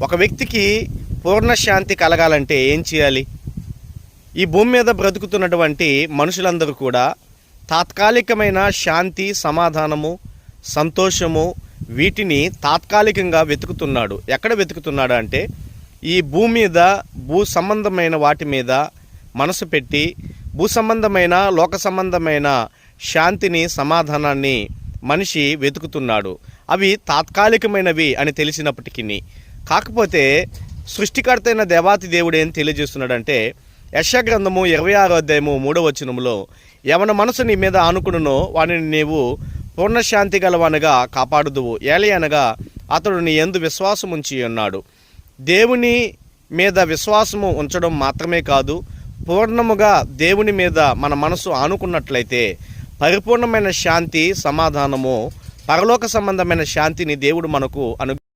ఒక వ్యక్తికి పూర్ణ శాంతి కలగాలంటే ఏం చేయాలి? ఈ భూమి మీద బ్రతుకుతున్నటువంటి మనుషులందరూ కూడా తాత్కాలికమైన శాంతి, సమాధానము, సంతోషము వీటిని తాత్కాలికంగా వెతుకుతున్నాడు. ఎక్కడ వెతుకుతున్నాడు అంటే ఈ భూమి మీద భూ సంబంధమైన వాటి మీద మనసు పెట్టి భూ సంబంధమైన, లోక సంబంధమైన శాంతిని, సమాధానాన్ని మనిషి వెతుకుతున్నాడు. అవి తాత్కాలికమైనవి అని తెలిసినప్పటికీ, కాకపోతే సృష్టికర్త అయిన దేవాతి దేవుడు ఏం తెలియజేస్తున్నాడంటే యెషయా గ్రంథము 26వ అధ్యాయము 3వ వచనములో, ఎవని మనసు నీ మీద ఆనుకునునో వానిని నీవు పూర్ణశాంతి గలవానుగా కాపాడుదువు, ఏలయనగా అతడు నీ యందు విశ్వాసం ఉంచి ఉన్నాడు. దేవుని మీద విశ్వాసము ఉంచడం మాత్రమే కాదు, పూర్ణముగా దేవుని మీద మన మనసు ఆనుకున్నట్లయితే పరిపూర్ణమైన శాంతి, సమాధానము, పరలోక సంబంధమైన శాంతిని దేవుడు మనకు